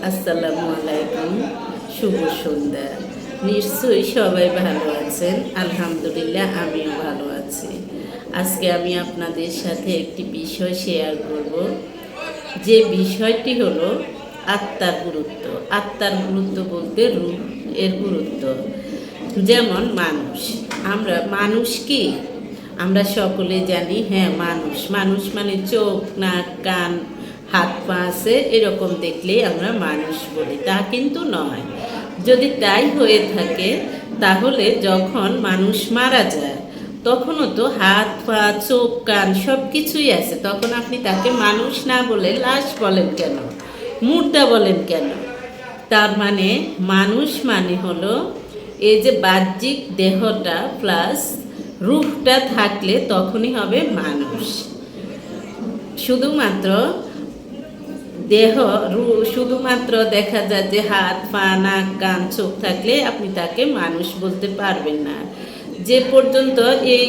আসসালামু আলাইকুম, শুভ সন্ধ্যা। নিশ্চয়ই সবাই ভালো আছেন। আলহামদুলিল্লাহ আমিও ভালো আছি। আজকে আমি আপনাদের সাথে একটি বিষয় শেয়ার করব, যে বিষয়টি হলো আত্মার গুরুত্ব। আত্মার গুরুত্ব বলতে রূহ এর গুরুত্ব। যেমন আমরা মানুষ কি আমরা সকলে জানি, হ্যাঁ মানুষ মানুষ মানে চোখ, নাক, কান, হাত পা আছে, এরকম দেখলেই আমরা মানুষ বলি। তা কিন্তু নয়। যদি তাই হয়ে থাকে, তাহলে যখন মানুষ মারা যায় তখনও তো হাত পা, চোখ, কান সব কিছুই আছে। তখন আপনি তাকে মানুষ না বলে লাশ বলেন কেন, মুর্দা বলেন কেন? তার মানে মানুষ মানে হলো এই যে বাহ্যিক দেহটা প্লাস রূহটা থাকলে তখনই হবে মানুষ। শুধুমাত্র দেহ শুধুমাত্র দেখা যায় যে হাত পা, নাক, কান, চোখ থাকলে আপনি তাকে মানুষ বলতে পারবেন না। যে পর্যন্ত এই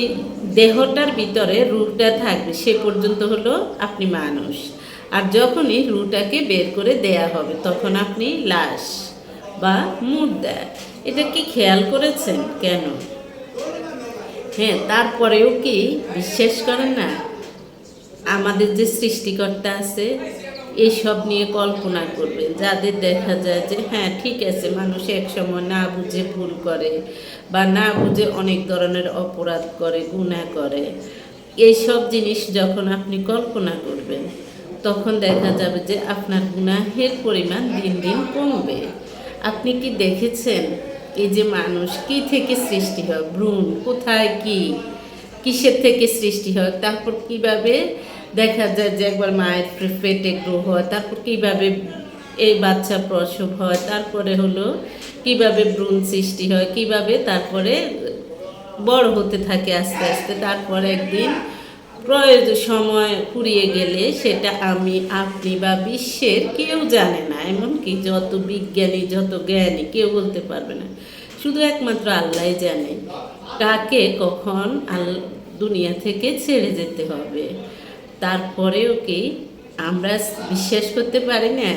দেহটার ভিতরে রূহটা থাকবে সে পর্যন্ত হলো আপনি মানুষ। আর যখনই রূহটাকে বের করে দেয়া হবে তখন আপনি লাশ বা মুর্দা। এটা কি খেয়াল করেছেন কেন? হ্যাঁ, তারপরেও কি বিশ্বাস করেন না আমাদের যে সৃষ্টিকর্তা আছে এইসব নিয়ে কল্পনা করবেন? যাদের দেখা যায় যে হ্যাঁ ঠিক আছে, মানুষ একসময় না বুঝে ভুল করে বা না বুঝে অনেক ধরনের অপরাধ করে, গুনাহ করে। এইসব জিনিস যখন আপনি কল্পনা করবেন তখন দেখা যাবে যে আপনার গুনাহের পরিমাণ দিন দিন কমবে। আপনি কি দেখেছেন এই যে মানুষ কি থেকে সৃষ্টি হয়? ভ্রূণ কোথায়, কি কিসের থেকে সৃষ্টি হয়, তারপর কিভাবে দেখা যায় যে একবার মায়ের পেটে গ্রো হয়, তারপর কিভাবে এই বাচ্চা প্রসব হয়, তারপরে হলো কিভাবে ভ্রূণ সৃষ্টি হয়, কিভাবে তারপরে বড় হতে থাকে আস্তে আস্তে। তারপরে একদিন প্রয়োজন সময় ফুরিয়ে গেলে সেটা আমি, আপনি বা বিশ্বের কেউ জানে না। এমনকি যত বিজ্ঞানী, যত জ্ঞানী কেউ বলতে পারবে না। শুধু একমাত্র আল্লাহ জানে কাকে কখন দুনিয়া থেকে ছেড়ে যেতে হবে। তারপরেও কি আমরা বিশ্বাস করতে পারি না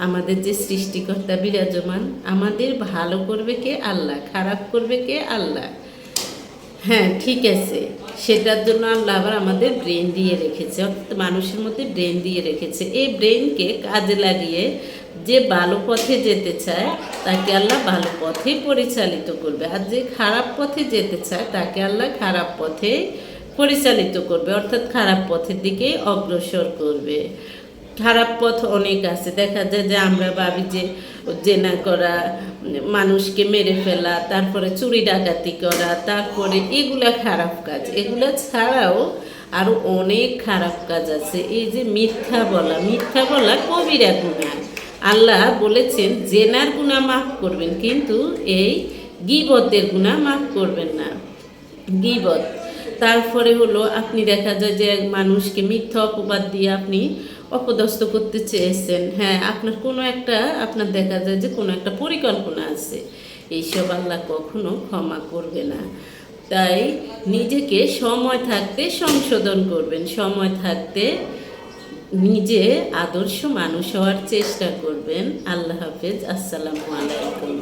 আমাদের যে সৃষ্টিকর্তা বিরাজমান, আমাদের ভালো করবে কে? আল্লাহ। খারাপ করবে কে? আল্লাহ। হ্যাঁ ঠিক আছে, সেটার জন্য আল্লাহ আবার আমাদের ব্রেন দিয়ে রেখেছে, অর্থাৎ মানুষের মধ্যে ব্রেন দিয়ে রেখেছে। এই ব্রেনকে কাজে লাগিয়ে যে ভালো পথে যেতে চায় তাকে আল্লাহ ভালো পথে পরিচালিত করবে, আর যে খারাপ পথে যেতে চায় তাকে আল্লাহ খারাপ পথে পরিচালিত করবে, অর্থাৎ খারাপ পথের দিকে অগ্রসর করবে। খারাপ পথ অনেক আছে। দেখা যায় যে আমরা ভাবি যে জেনা করা, মানুষকে মেরে ফেলা, তারপরে চুরি ডাকাতি করা, তারপরে এগুলা খারাপ কাজ। এগুলা ছাড়াও আরও অনেক খারাপ কাজ আছে। এই যে মিথ্যা বলা কবিরা গুনাহ। আল্লাহ বলেছেন জেনার গুনাহ মাফ করবেন, কিন্তু এই গীবতের গুনাহ মাফ করবেন না। গীবত, তারপরে হলো আপনি দেখা যায় যে মানুষকে মিথ্যা অপবাদ দিয়ে আপনি অপদস্থ করতে চেয়েছেন। হ্যাঁ, আপনার দেখা যায় যে কোনো একটা পরিকল্পনা আছে। এইসব আল্লাহ কখনো ক্ষমা করবে না। তাই নিজেকে সময় থাকতে সংশোধন করবেন, সময় থাকতে নিজে আদর্শ মানুষ হওয়ার চেষ্টা করবেন। আল্লাহ হাফেজ, আসসালামু আলাইকুম।